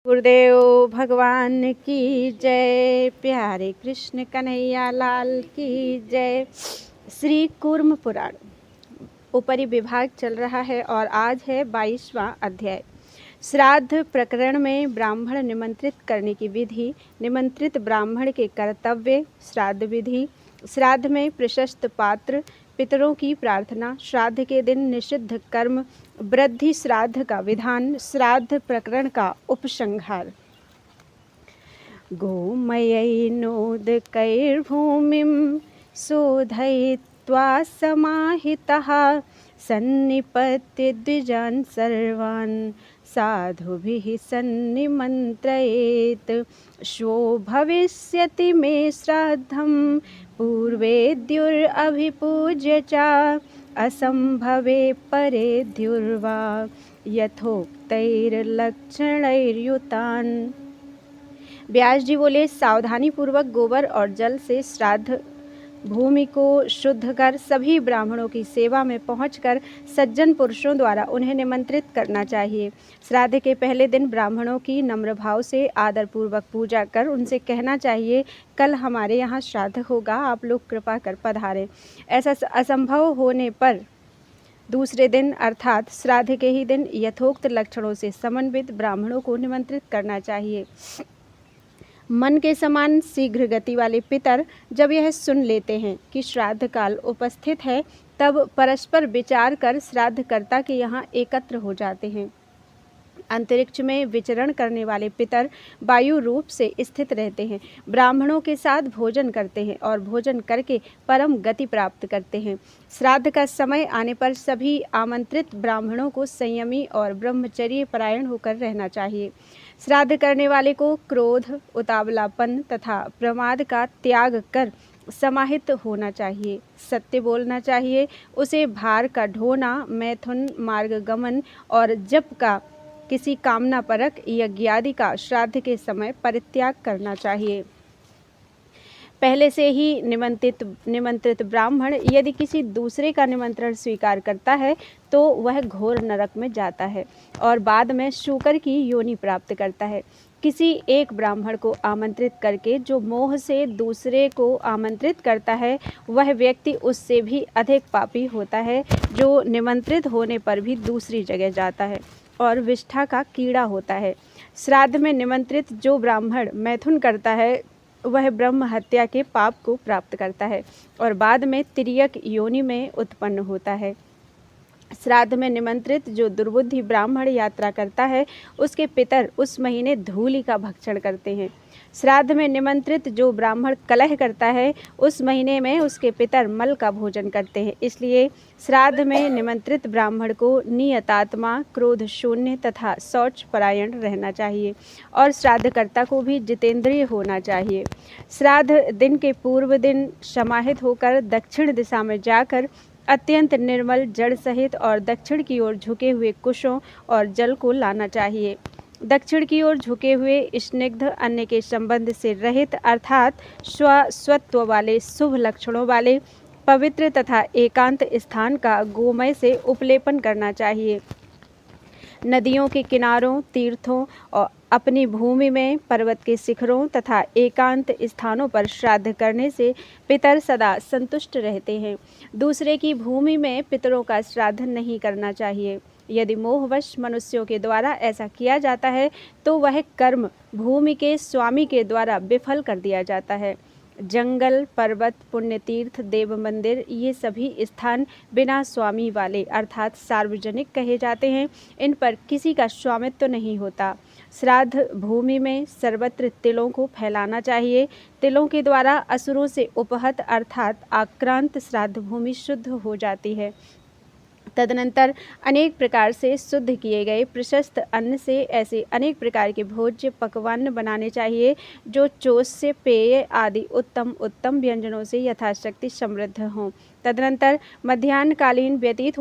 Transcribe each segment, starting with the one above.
गुरुदेव भगवान की जय। प्यारे कृष्ण कन्हैया लाल की जय। श्री कूर्म पुराण ऊपरी विभाग चल रहा है और आज है 22वां अध्याय। श्राद्ध प्रकरण में ब्राह्मण निमंत्रित करने की विधि, निमंत्रित ब्राह्मण के कर्तव्य, श्राद्ध विधि, श्राद्ध में प्रशस्त पात्र, पितरों की प्रार्थना, श्राद्ध के दिन निषिद्ध कर्म, वृद्धि श्राद्ध का विधान, श्राद्ध प्रकरण का उपसंहार। गोमयैनोदकैर्भूमिं शोधयित्वा समाहितः सन्निपत्य द्विजान् सर्वान् साधुभिः सन्निमन्त्रयेत्। श्वो भविष्यति मे श्राद्धं पूर्वेद्युरभिपूज्य च असंभवे परेद्युर्वा यथोक्तैर्लक्षणैर्युतान्। व्यास जी बोले, सावधानी पूर्वक गोबर और जल से श्राद्ध भूमि को शुद्ध कर सभी ब्राह्मणों की सेवा में पहुंचकर सज्जन पुरुषों द्वारा उन्हें निमंत्रित करना चाहिए। श्राद्ध के पहले दिन ब्राह्मणों की नम्र भाव से आदर पूर्वक पूजा कर उनसे कहना चाहिए, कल हमारे यहाँ श्राद्ध होगा, आप लोग कृपा कर पधारें। ऐसा असंभव होने पर दूसरे दिन अर्थात श्राद्ध के ही दिन यथोक्त लक्षणों से समन्वित ब्राह्मणों को निमंत्रित करना चाहिए। मन के समान शीघ्र गति वाले पितर जब यह सुन लेते हैं कि श्राद्ध काल उपस्थित है, तब परस्पर विचार कर श्राद्धकर्ता के यहाँ एकत्र हो जाते हैं। अंतरिक्ष में विचरण करने वाले पितर वायु रूप से स्थित रहते हैं, ब्राह्मणों के साथ भोजन करते हैं और भोजन करके परम गति प्राप्त करते हैं। श्राद्ध का समय आने पर सभी आमंत्रित ब्राह्मणों को संयमी और ब्रह्मचर्य परायण होकर रहना चाहिए। श्राद्ध करने वाले को क्रोध, उतावलापन तथा प्रमाद का त्याग कर समाहित होना चाहिए, सत्य बोलना चाहिए, उसे भार का ढोना, मैथुन, मार्गगमन और जप का किसी कामना परक यज्ञादि का श्राद्ध के समय परित्याग करना चाहिए। पहले से ही निमंत्रित ब्राह्मण यदि किसी दूसरे का निमंत्रण स्वीकार करता है तो वह घोर नरक में जाता है और बाद में शूकर की योनि प्राप्त करता है। किसी एक ब्राह्मण को आमंत्रित करके जो मोह से दूसरे को आमंत्रित करता है, वह व्यक्ति उससे भी अधिक पापी होता है, जो निमंत्रित होने पर भी दूसरी जगह जाता है और विष्ठा का कीड़ा होता है। श्राद्ध में निमंत्रित जो ब्राह्मण मैथुन करता है, वह ब्रह्म हत्या के पाप को प्राप्त करता है और बाद में तिर्यक योनि में उत्पन्न होता है। श्राद्ध में निमंत्रित जो दुर्बुद्धि ब्राह्मण यात्रा करता है, उसके पितर उस महीने धूलि का भक्षण करते हैं। श्राद्ध में निमंत्रित जो ब्राह्मण कलह करता है, उस महीने में उसके पितर मल का भोजन करते हैं। इसलिए श्राद्ध में निमंत्रित ब्राह्मण को नियतात्मा, क्रोध शून्य तथा शौच परायण रहना चाहिए और श्राद्धकर्ता को भी जितेंद्रिय होना चाहिए। श्राद्ध दिन के पूर्व दिन समाहित होकर दक्षिण दिशा में जाकर अत्यंत निर्मल जड़ सहित और दक्षिण की ओर झुके हुए कुशों और जल को लाना चाहिए। दक्षिण की ओर झुके हुए स्निग्ध, अन्य के संबंध से रहित अर्थात स्वत्व वाले, शुभ लक्षणों वाले, पवित्र तथा एकांत स्थान का गोमय से उपलेपन करना चाहिए। नदियों के किनारों, तीर्थों और अपनी भूमि में पर्वत के शिखरों तथा एकांत स्थानों पर श्राद्ध करने से पितर सदा संतुष्ट रहते हैं। दूसरे की भूमि में पितरों का श्राद्ध नहीं करना चाहिए। यदि मोहवश मनुष्यों के द्वारा ऐसा किया जाता है तो वह कर्म भूमि के स्वामी के द्वारा विफल कर दिया जाता है। जंगल, पर्वत, पुण्यतीर्थ, देव मंदिर, ये सभी स्थान बिना स्वामी वाले अर्थात सार्वजनिक कहे जाते हैं। इन पर किसी का स्वामित्व नहीं होता। श्राद्ध भूमि में सर्वत्र तिलों को फैलाना चाहिए। तिलों के द्वारा असुरों से उपहत अर्थात आक्रांत श्राद्ध भूमि शुद्ध हो जाती है। तदनंतर अनेक प्रकार से शुद्ध किए गए प्रशस्त अन्न से ऐसे अनेक प्रकार के भोज्य पकवान बनाने चाहिए जो चोष्य, पेय आदि उत्तम उत्तम व्यंजनों से यथाशक्ति समृद्ध हों। तदनंतर मध्याह्न काल व्यतीत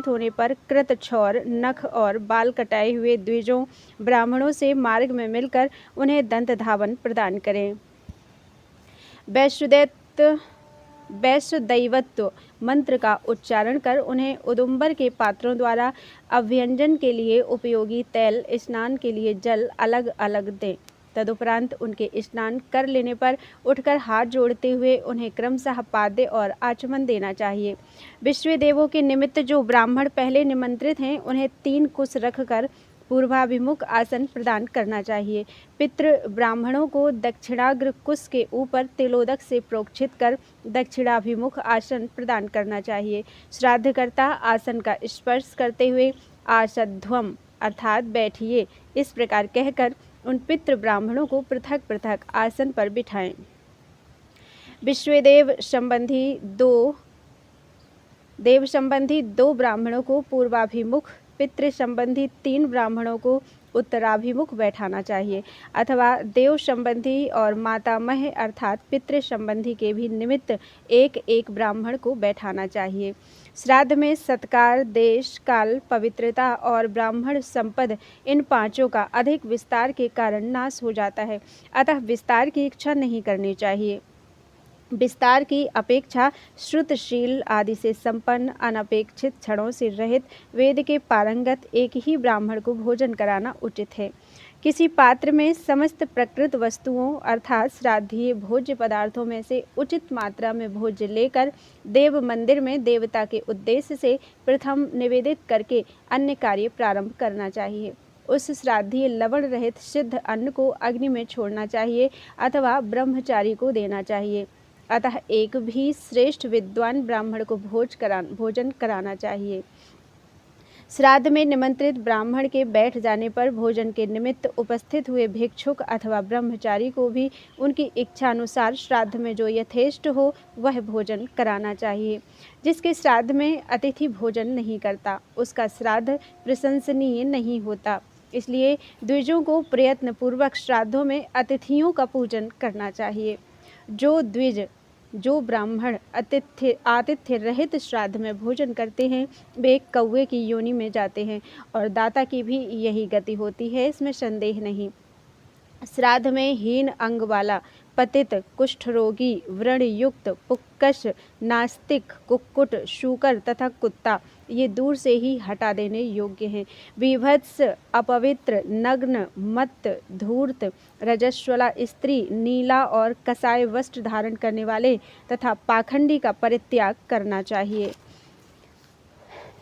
होने पर कृतछौर, नख और बाल कटाए हुए द्विजों ब्राह्मणों से मार्ग में मिलकर उन्हें दंत धावन प्रदान करें। वैश्वदैत्य वैश्य दैवत्व मंत्र का उच्चारण कर उन्हें उदुम्बर के पात्रों द्वारा अभ्यंजन के लिए उपयोगी तेल, स्नान के लिए जल अलग अलग दें। तदुपरांत उनके स्नान कर लेने पर उठकर हाथ जोड़ते हुए उन्हें क्रमशः पाद्य और आचमन देना चाहिए। विश्व देवों के निमित्त जो ब्राह्मण पहले निमंत्रित हैं उन्हें 3 कुश रखकर पूर्वाभिमुख आसन प्रदान करना चाहिए। पितृ ब्राह्मणों को दक्षिणाग्र कुश के ऊपर तिलोदक से प्रोक्षित कर दक्षिणाभिमुख आसन प्रदान करना चाहिए। श्राद्धकर्ता आसन का स्पर्श करते हुए आसध्वम अर्थात बैठिए इस प्रकार कहकर उन पितृ ब्राह्मणों को पृथक पृथक आसन पर बिठाएं। विश्वदेव संबंधी दो ब्राह्मणों को पूर्वाभिमुख, पितृ संबंधी 3 ब्राह्मणों को उत्तराभिमुख बैठाना चाहिए, अथवा देव संबंधी और मातामह अर्थात पितृ संबंधी के भी निमित्त एक एक ब्राह्मण को बैठाना चाहिए। श्राद्ध में सत्कार, देश, काल, पवित्रता और ब्राह्मण संपद इन 5 का अधिक विस्तार के कारण नाश हो जाता है, अतः विस्तार की इच्छा नहीं करनी चाहिए। विस्तार की अपेक्षा श्रुतशील आदि से संपन्न, अनपेक्षित क्षणों से रहित, वेद के पारंगत एक ही ब्राह्मण को भोजन कराना उचित है। किसी पात्र में समस्त प्रकृत वस्तुओं अर्थात श्राद्धीय भोज्य पदार्थों में से उचित मात्रा में भोज्य लेकर देव मंदिर में देवता के उद्देश्य से प्रथम निवेदित करके अन्य कार्य प्रारंभ करना चाहिए। उस श्राद्धीय लवण रहित सिद्ध अन्न को अग्नि में छोड़ना चाहिए अथवा ब्रह्मचारी को देना चाहिए। अतः एक भी श्रेष्ठ विद्वान ब्राह्मण को भोजन कराना चाहिए। श्राद्ध में निमंत्रित ब्राह्मण के बैठ जाने पर भोजन के निमित्त उपस्थित हुए भिक्षुक अथवा ब्रह्मचारी को भी उनकी इच्छा अनुसार श्राद्ध में जो यथेष्ट हो वह भोजन कराना चाहिए। जिसके श्राद्ध में अतिथि भोजन नहीं करता उसका श्राद्ध प्रशंसनीय नहीं होता। इसलिए द्विजों को प्रयत्न पूर्वक श्राद्धों में अतिथियों का पूजन करना चाहिए। जो ब्राह्मण आतिथ्य रहित श्राद्ध में भोजन करते हैं वे कौवे की योनि में जाते हैं और दाता की भी यही गति होती है, इसमें संदेह नहीं। श्राद्ध में हीन अंग वाला, पतित, कुष्ठ रोगी, व्रण युक्त, पुक्कश, नास्तिक, कुक्कुट, शूकर तथा कुत्ता ये दूर से ही हटा देने योग्य हैं। विभत्स, अपवित्र, नग्न, मत्त, धूर्त, रजस्वला स्त्री, नीला और कसाय वस्त्र धारण करने वाले तथा पाखंडी का परित्याग करना चाहिए।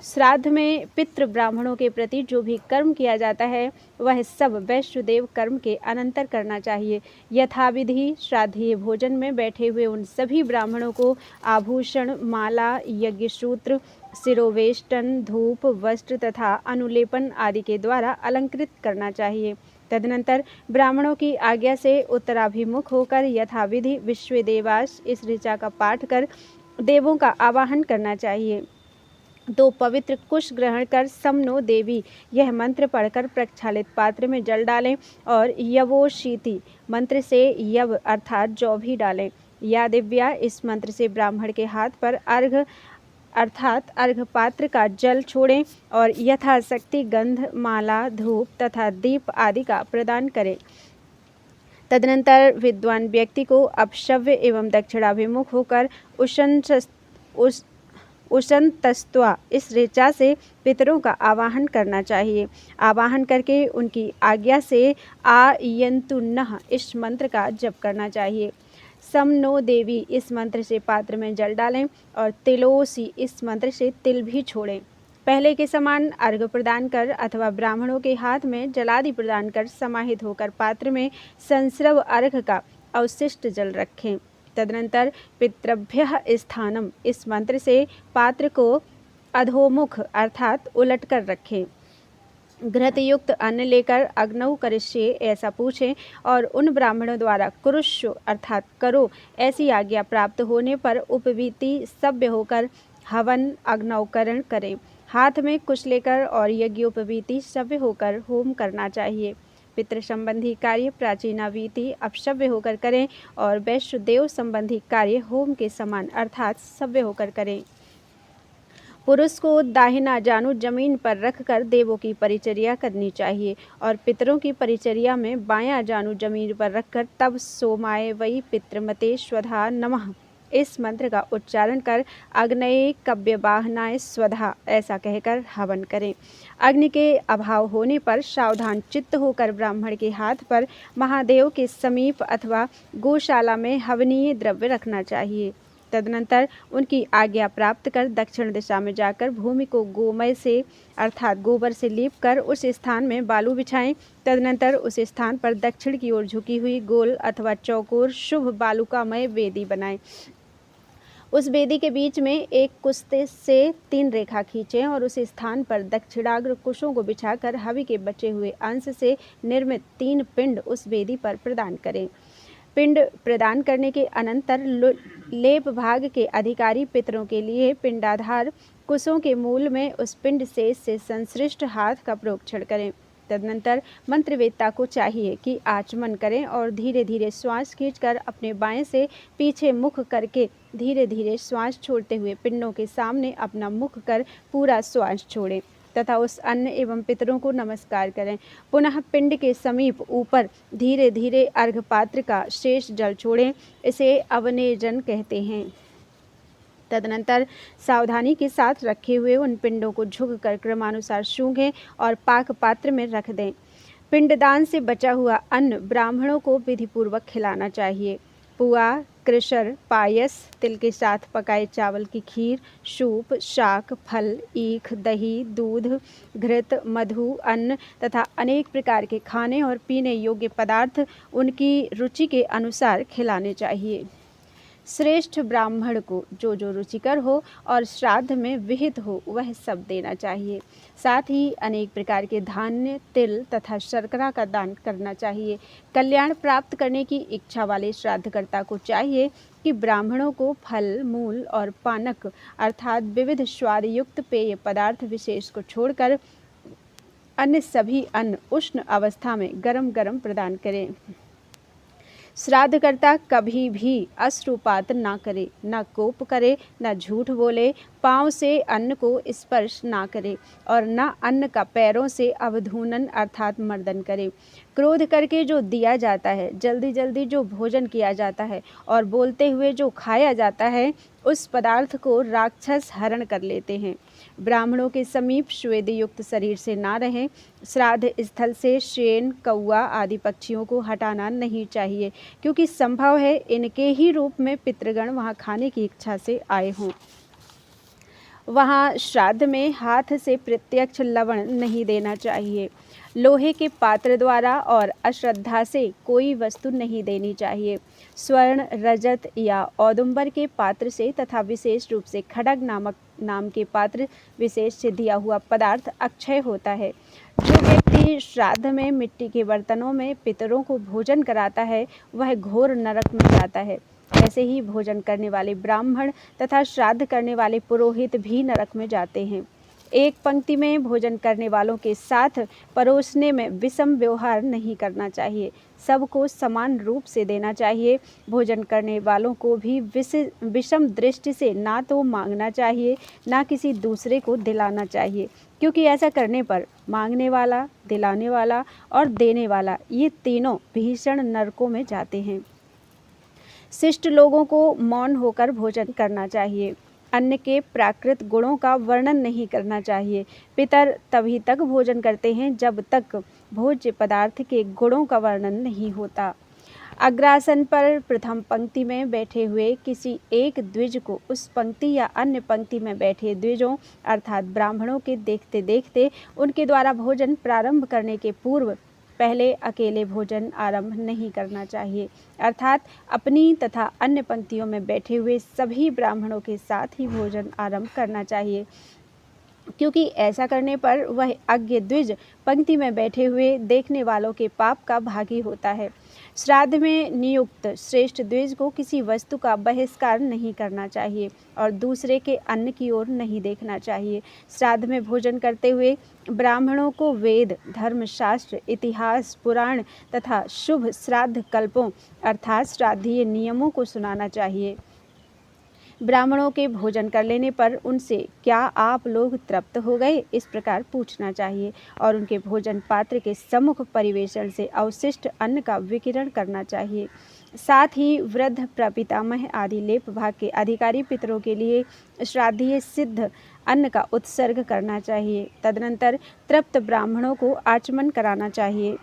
श्राद्ध में पितृ ब्राह्मणों के प्रति जो भी कर्म किया जाता है वह सब वैश्वदेव कर्म के अनंतर करना चाहिए। यथाविधि श्राद्धीय भोजन में बैठे हुए उन सभी ब्राह्मणों को आभूषण, माला, यज्ञसूत्र, शिरोवेष्टन, धूप, वस्त्र तथा अनुलेपन आदि के द्वारा अलंकृत करना चाहिए। तदनंतर ब्राह्मणों की आज्ञा से उत्तराभिमुख होकर यथाविधि विश्वदेवास इस ऋचा का पाठ कर देवों का आवाहन करना चाहिए। 2 पवित्र कुश ग्रहण कर समनो देवी यह मंत्र पढ़कर प्रक्षालित पात्र में जल डालें और यवोशीति मंत्र से यव अर्थात जौ भी डालें। या दिव्या इस मंत्र से ब्राह्मण के हाथ पर अर्घ अर्थात अर्घ पात्र का जल छोड़ें और यथाशक्ति गंध, माला, धूप तथा दीप आदि का प्रदान करें। तदनंतर विद्वान व्यक्ति को अपशव्य एवं दक्षिणाभिमुख होकर उशंतस्त्वा इस ऋचा से पितरों का आवाहन करना चाहिए। आवाहन करके उनकी आज्ञा से आयन्तु नः इस मंत्र का जप करना चाहिए। समनो देवी इस मंत्र से पात्र में जल डालें और तिलोसी इस मंत्र से तिल भी छोड़ें। पहले के समान अर्घ्य प्रदान कर अथवा ब्राह्मणों के हाथ में जलादि प्रदान कर समाहित होकर पात्र में संस्रव अर्घ्य का अवशिष्ट जल रखें। तदनंतर पितृभ्यः स्थानम इस मंत्र से पात्र को अधोमुख अर्थात उलट कर रखें। घृतयुक्त अन्न लेकर अग्नौ करिष्ये ऐसा पूछें और उन ब्राह्मणों द्वारा कुरुष्व अर्थात करो ऐसी आज्ञा प्राप्त होने पर उपवीति सभ्य होकर हवन अग्नौकरण करें। हाथ में कुश लेकर और यज्ञोपवीति सभ्य होकर होम करना चाहिए। पितृ संबंधी कार्य प्राचीनावीति अपशव्य होकर करें और वैश्वदेव संबंधी कार्य होम के समान अर्थात सभ्य होकर करें। पुरुष को दाहिना जानू जमीन पर रखकर देवों की परिचर्या करनी चाहिए और पितरों की परिचर्या में बायां जानू जमीन पर रखकर तब सोमाय वै पितृमते स्वधा नमः इस मंत्र का उच्चारण कर अग्नये कव्यवाहनाय स्वधा ऐसा कहकर हवन करें। अग्नि के अभाव होने पर सावधान चित्त होकर ब्राह्मण के हाथ पर महादेव के समीप अथवा गौशाला में हवनीय द्रव्य रखना चाहिए। तदनंतर उनकी आज्ञा प्राप्त कर दक्षिण दिशा में जाकर भूमि को गोमय से अर्थात गोबर से लीप कर उस स्थान में बालू बिछाएं। तदनंतर उस स्थान पर दक्षिण की ओर झुकी हुई गोल अथवा चौकोर शुभ बालुकामय वेदी बनाएं। उस वेदी के बीच में एक कुस्ते से 3 रेखा खींचें और उस स्थान पर दक्षिणाग्र कुशों को बिछाकर हवि के बचे हुए अंश से निर्मित 3 पिंड उस वेदी पर प्रदान करें। पिंड प्रदान करने के अनंतर लेप भाग के अधिकारी पितरों के लिए पिंडाधार कुशों के मूल में उस पिंड शेष से संश्लिष्ट हाथ का प्रोक्षण करें। तदनंतर मंत्रवेत्ता को चाहिए कि आचमन करें और धीरे धीरे श्वास खींचकर अपने बाएं से पीछे मुख करके धीरे धीरे श्वास छोड़ते हुए पिंडों के सामने अपना मुख कर पूरा श्वास छोड़ें तथा उस अन्न एवं पितरों को नमस्कार करें। पुनः पिंड के समीप ऊपर धीरे धीरे अर्घ पात्र का शेष जल छोड़ें। इसे अवनेजन कहते हैं। तदनंतर सावधानी के साथ रखे हुए उन पिंडों को झुककर क्रमानुसार सूंघें और पाक पात्र में रख दें। पिंडदान से बचा हुआ अन्न ब्राह्मणों को विधिपूर्वक खिलाना चाहिए। पुआ, कृशर, पायस, तिल के साथ पकाए चावल की खीर, सूप, शाक, फल, ईख, दही, दूध, घृत, मधु, अन्न तथा अनेक प्रकार के खाने और पीने योग्य पदार्थ उनकी रुचि के अनुसार खिलाने चाहिए। श्रेष्ठ ब्राह्मण को जो जो रुचिकर हो और श्राद्ध में विहित हो वह सब देना चाहिए। साथ ही अनेक प्रकार के धान्य, तिल तथा शर्करा का दान करना चाहिए। कल्याण प्राप्त करने की इच्छा वाले श्राद्धकर्ता को चाहिए कि ब्राह्मणों को फल, मूल और पानक अर्थात विविध स्वादयुक्त पेय पदार्थ विशेष को छोड़कर अन्य सभी अन्न उष्ण अवस्था में गरम गरम प्रदान करें। श्राद्धकर्ता कभी भी अश्रुपात ना करे, न कोप करे, न झूठ बोले, पाँव से अन्न को स्पर्श ना करे और न अन्न का पैरों से अवधूनन अर्थात मर्दन करे। क्रोध करके जो दिया जाता है, जल्दी जल्दी जो भोजन किया जाता है और बोलते हुए जो खाया जाता है, उस पदार्थ को राक्षस हरण कर लेते हैं। ब्राह्मणों के समीप श्वेद युक्त शरीर से ना रहें। श्राद्ध स्थल से शेन, कौआ आदि पक्षियों को हटाना नहीं चाहिए, क्योंकि संभव है इनके ही रूप में पितृगण वहाँ खाने की इच्छा से आए हों। वहाँ श्राद्ध में हाथ से प्रत्यक्ष लवण नहीं देना चाहिए। लोहे के पात्र द्वारा और अश्रद्धा से कोई वस्तु नहीं देनी चाहिए। स्वर्ण, रजत या औदुंबर के पात्र से तथा विशेष रूप से खड्ग नाम के पात्र विशेष से दिया हुआ पदार्थ अक्षय होता है। जो व्यक्ति श्राद्ध में मिट्टी के बर्तनों में पितरों को भोजन कराता है वह घोर नरक में जाता है। ऐसे ही भोजन करने वाले ब्राह्मण तथा श्राद्ध करने वाले पुरोहित भी नरक में जाते हैं। एक पंक्ति में भोजन करने वालों के साथ परोसने में विषम व्यवहार नहीं करना चाहिए। सबको समान रूप से देना चाहिए। भोजन करने वालों को भी विषम दृष्टि से ना तो मांगना चाहिए, ना किसी दूसरे को दिलाना चाहिए, क्योंकि ऐसा करने पर मांगने वाला, दिलाने वाला और देने वाला ये तीनों भीषण नरकों में जाते हैं। शिष्ट लोगों को मौन होकर भोजन करना चाहिए। अन्न के प्राकृत गुणों का वर्णन नहीं करना चाहिए। पितर तभी तक भोजन करते हैं जब तक भोज्य पदार्थ के गुणों का वर्णन नहीं होता। अग्रासन पर प्रथम पंक्ति में बैठे हुए किसी एक द्विज को उस पंक्ति या अन्य पंक्ति में बैठे द्विजों अर्थात ब्राह्मणों के देखते देखते उनके द्वारा भोजन प्रारंभ करने के पूर्व पहले अकेले भोजन आरंभ नहीं करना चाहिए, अर्थात अपनी तथा अन्य पंक्तियों में बैठे हुए सभी ब्राह्मणों के साथ ही भोजन आरंभ करना चाहिए, क्योंकि ऐसा करने पर वह अज्ञ द्विज पंक्ति में बैठे हुए देखने वालों के पाप का भागी होता है। श्राद्ध में नियुक्त श्रेष्ठ द्विज को किसी वस्तु का बहिष्कार नहीं करना चाहिए और दूसरे के अन्न की ओर नहीं देखना चाहिए। श्राद्ध में भोजन करते हुए ब्राह्मणों को वेद, धर्मशास्त्र, इतिहास, पुराण तथा शुभ श्राद्ध कल्पों अर्थात श्राद्धीय नियमों को सुनाना चाहिए। ब्राह्मणों के भोजन कर लेने पर उनसे क्या आप लोग तृप्त हो गए, इस प्रकार पूछना चाहिए और उनके भोजन पात्र के सम्मुख परिवेशन से अवशिष्ट अन्न का विकिरण करना चाहिए। साथ ही वृद्ध प्रपितामह आदि लेप भाग के अधिकारी पितरों के लिए श्राद्धीय सिद्ध अन्न का उत्सर्ग करना चाहिए। तदनंतर तृप्त ब्राह्मणों को आचमन कराना चाहिए।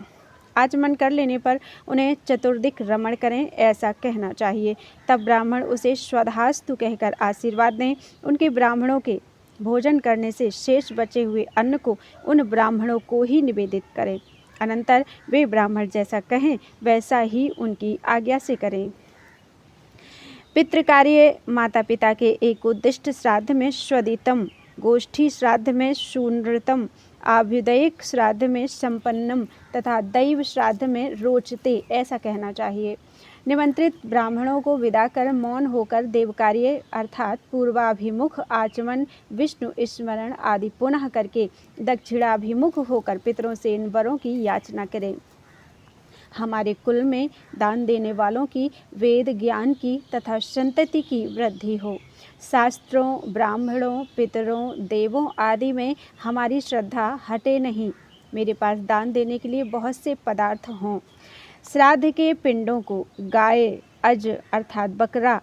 आचमन कर लेने पर उन्हें चतुर्दिक रमण करें, ऐसा कहना चाहिए। तब ब्राह्मण उसे स्वधास्तु कहकर आशीर्वाद दें। उनके ब्राह्मणों के भोजन करने से शेष बचे हुए अन्न को उन ब्राह्मणों को ही निवेदित करें। अनंतर वे ब्राह्मण जैसा कहें वैसा ही उनकी आज्ञा से करें। पितृकार्य माता पिता के एक उद्दिष्ट श्राद्ध में स्वदितम, गोष्ठी श्राद्ध में शून्रतम, आभ्युदयिक श्राद्ध में संपन्नम तथा दैव श्राद्ध में रोचते, ऐसा कहना चाहिए। निमंत्रित ब्राह्मणों को विदा कर मौन होकर देवकार्य अर्थात पूर्वाभिमुख आचमन, विष्णु स्मरण आदि पुनः करके दक्षिणाभिमुख होकर पितरों से इन वरों की याचना करें। हमारे कुल में दान देने वालों की वेद ज्ञान की तथा संतति की वृद्धि हो। शास्त्रों, ब्राह्मणों, पितरों, देवों आदि में हमारी श्रद्धा हटे नहीं। मेरे पास दान देने के लिए बहुत से पदार्थ हों। श्राद्ध के पिंडों को गाय, अज अर्थात बकरा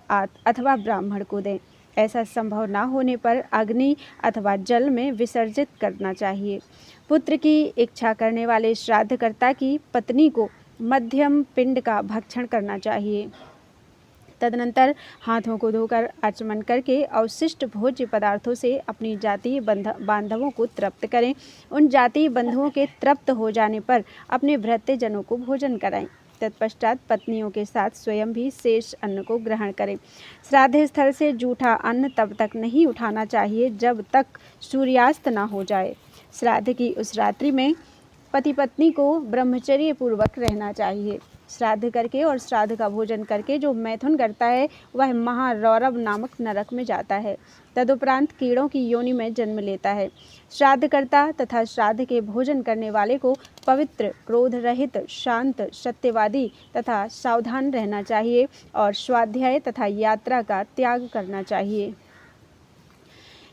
अथवा ब्राह्मण को दें। ऐसा संभव न होने पर अग्नि अथवा जल में विसर्जित करना चाहिए। पुत्र की इच्छा करने वाले श्राद्धकर्ता की पत्नी को मध्यम पिंड का भक्षण करना चाहिए। तदनंतर हाथों को धोकर आचमन करके अवशिष्ट भोज्य पदार्थों से अपनी जातीय बांधवों को तृप्त करें। उन जातीय बंधुओं के तृप्त हो जाने पर अपने भृत्यजनों को भोजन कराएं। तत्पश्चात पत्नियों के साथ स्वयं भी शेष अन्न को ग्रहण करें। श्राद्ध स्थल से जूठा अन्न तब तक नहीं उठाना चाहिए जब तक सूर्यास्त न हो जाए। श्राद्ध की उस रात्रि में पति पत्नी को ब्रह्मचर्य पूर्वक रहना चाहिए। श्राद्ध करके और श्राद्ध का भोजन करके जो मैथुन करता है वह महारौरव नामक नरक में जाता है। तदुपरांत कीड़ों की योनि में जन्म लेता है। श्राद्धकर्ता तथा श्राद्ध के भोजन करने वाले को पवित्र, क्रोध रहित, शांत, सत्यवादी तथा सावधान रहना चाहिए और स्वाध्याय तथा यात्रा का त्याग करना चाहिए।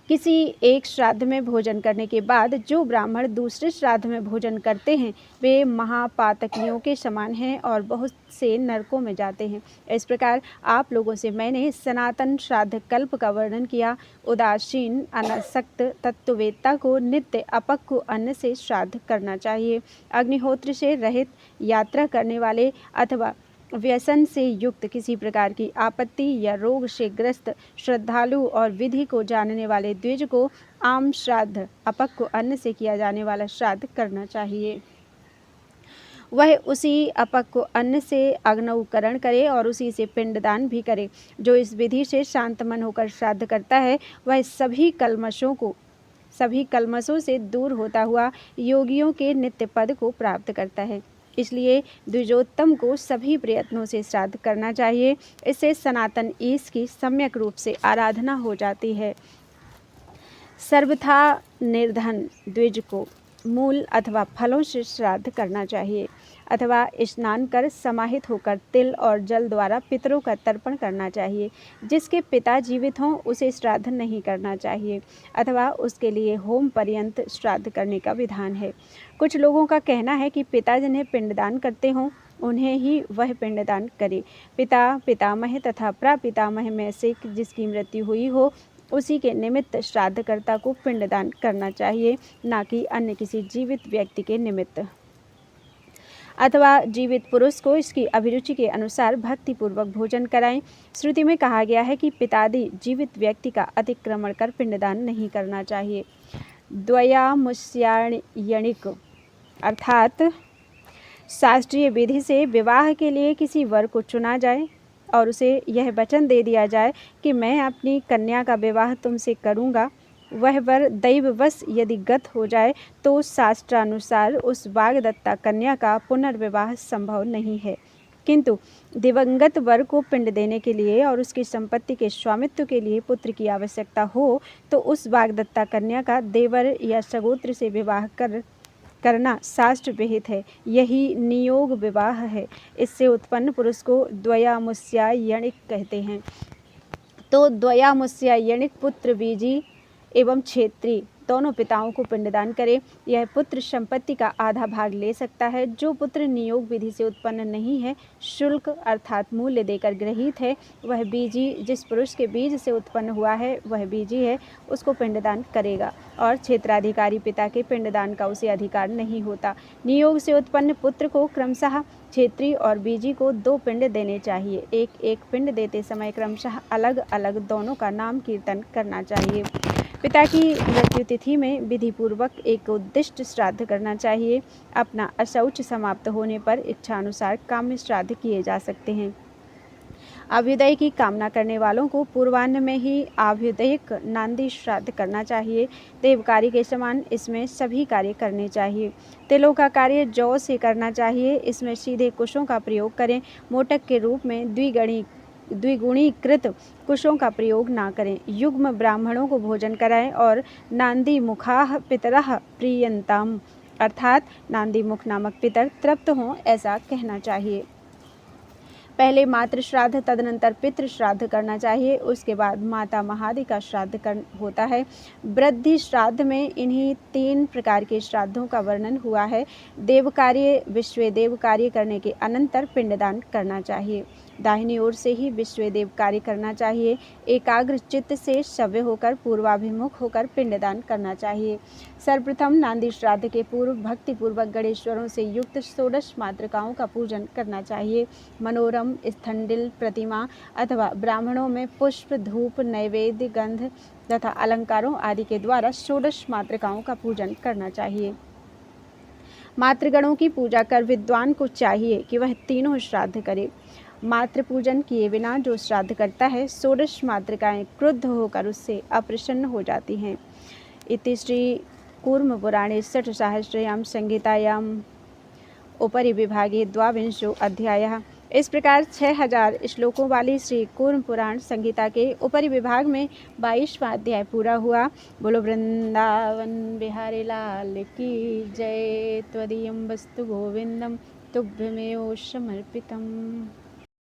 किसी एक श्राद्ध में भोजन करने के बाद जो ब्राह्मण दूसरे श्राद्ध में भोजन करते हैं वे महापातकियों के समान हैं और बहुत से नरकों में जाते हैं। इस प्रकार आप लोगों से मैंने सनातन श्राद्ध कल्प का वर्णन किया। उदासीन, अनासक्त तत्ववेत्ता को नित्य अपक्व अन्न से श्राद्ध करना चाहिए। अग्निहोत्र से रहित, यात्रा करने वाले अथवा व्यसन से युक्त, किसी प्रकार की आपत्ति या रोग से ग्रस्त, श्रद्धालु और विधि को जानने वाले द्विज को आम श्राद्ध, अपक्व अन्न से किया जाने वाला श्राद्ध करना चाहिए। वह उसी अपक्व अन्न से अग्नौकरण करे और उसी से पिंडदान भी करे। जो इस विधि से शांत मन होकर श्राद्ध करता है वह सभी कल्मशों से दूर होता हुआ योगियों के नित्य पद को प्राप्त करता है। इसलिए द्विजोत्तम को सभी प्रयत्नों से श्राद्ध करना चाहिए। इससे सनातन ईश की सम्यक रूप से आराधना हो जाती है। सर्वथा निर्धन द्विज को मूल अथवा फलों से श्राद्ध करना चाहिए अथवा स्नान कर समाहित होकर तिल और जल द्वारा पितरों का तर्पण करना चाहिए। जिसके पिता जीवित हों उसे श्राद्ध नहीं करना चाहिए अथवा उसके लिए होम पर्यंत श्राद्ध करने का विधान है। कुछ लोगों का कहना है कि पिता जिन्हें पिंडदान करते हों उन्हें ही वह पिंडदान करे। पिता, पितामह तथा प्रापितामह में से जिसकी मृत्यु हुई हो उसी के निमित्त श्राद्धकर्ता को पिंडदान करना चाहिए, न कि अन्य किसी जीवित व्यक्ति के निमित्त। अथवा जीवित पुरुष को इसकी अभिरुचि के अनुसार भक्तिपूर्वक भोजन कराएं। श्रुति में कहा गया है कि पितादि जीवित व्यक्ति का अतिक्रमण कर पिंडदान नहीं करना चाहिए। द्वयामुष्यायणिक अर्थात शास्त्रीय विधि से विवाह के लिए किसी वर को चुना जाए और उसे यह वचन दे दिया जाए कि मैं अपनी कन्या का विवाह तुमसे करूँगा। वह वर दैववश यदि गत हो जाए तो शास्त्रानुसार उस वाग्दत्ता कन्या का पुनर्विवाह संभव नहीं है। किंतु दिवंगत वर को पिंड देने के लिए और उसकी संपत्ति के स्वामित्व के लिए पुत्र की आवश्यकता हो तो उस वाग्दत्ता कन्या का देवर या सगोत्र से विवाह करना शास्त्र विहित है। यही नियोग विवाह है। इससे उत्पन्न पुरुष को द्वयामुष्यायणिक कहते हैं। तो द्वयामुष्यायणिक पुत्र बीजी एवं क्षेत्री दोनों पिताओं को पिंडदान करें। यह पुत्र संपत्ति का आधा भाग ले सकता है। जो पुत्र नियोग विधि से उत्पन्न नहीं है, शुल्क अर्थात मूल्य देकर गृहीत है, वह बीजी, जिस पुरुष के बीज से उत्पन्न हुआ है वह बीजी है, उसको पिंडदान करेगा और क्षेत्राधिकारी पिता के पिंडदान का उसे अधिकार नहीं होता। नियोग से उत्पन्न पुत्र को क्रमशः क्षेत्री और बीजी को 2 पिंड देने चाहिए। एक एक पिंड देते समय क्रमशः अलग अलग दोनों का नाम कीर्तन करना चाहिए। पिता की मृत्यु तिथि में विधिपूर्वक एक उद्दिष्ट श्राद्ध करना चाहिए। अपना अशौच समाप्त होने पर इच्छानुसार काम्य श्राद्ध किए जा सकते हैं। अभ्युदय की कामना करने वालों को पूर्वाह्न में ही आभ्युदयिक नांदी श्राद्ध करना चाहिए। देव कार्य के समान इसमें सभी कार्य करने चाहिए। तिलों का कार्य जौ से करना चाहिए। इसमें सीधे कुशों का प्रयोग करें। मोटक के रूप में द्विगुणीकृत कुशों का प्रयोग ना करें। युग्म ब्राह्मणों को भोजन कराएं और नांदी मुखाः पितरः प्रीयन्ताम् अर्थात नांदी मुख नामक पितर तृप्त हों, ऐसा कहना चाहिए। पहले मातृ श्राद्ध, तदनंतर पितृ श्राद्ध करना चाहिए। उसके बाद माता महादि का श्राद्ध होता है। वृद्धि श्राद्ध में इन्हीं 3 प्रकार के श्राद्धों का वर्णन हुआ है। देव कार्य, विश्वेदेव कार्य करने के अनंतर पिंडदान करना चाहिए। दाहिनी ओर से ही विश्वेदेव कार्य करना चाहिए। एकाग्र चित्त से सव्य होकर पूर्वाभिमुख होकर पिंडदान करना चाहिए। सर्वप्रथम नांदी श्राद्ध के पूर्व भक्तिपूर्वक गणेश्वरों से युक्त 16 मातृकाओं का पूजन करना चाहिए। मनोरम स्थंडिल प्रतिमा अथवा ब्राह्मणों में पुष्प, धूप, नैवेद्य, गंध तथा अलंकारों आदि के द्वारा 16 मातृकाओं का पूजन करना चाहिए। मातृगणों की पूजा कर विद्वान को चाहिए कि वह तीनों श्राद्ध करे। मातृ पूजन किए बिना जो श्राद्ध करता है, 16 मातृकाएं क्रुद्ध होकर उससे अप्रसन्न हो जाती हैं। इति श्री कूर्म पुराणे षट्सहस्रयां संहितायां उपरि विभागे 22वां अध्यायः। इस प्रकार 6000 श्लोकों वाली श्री कूर्म पुराण संहिता के उपरि विभाग में 22वां अध्याय पूरा हुआ। बोलो वृंदावन बिहारी लाल की जय। त्वदीयं वस्तु गोविंदम तुभ्यमेव समर्पितम्।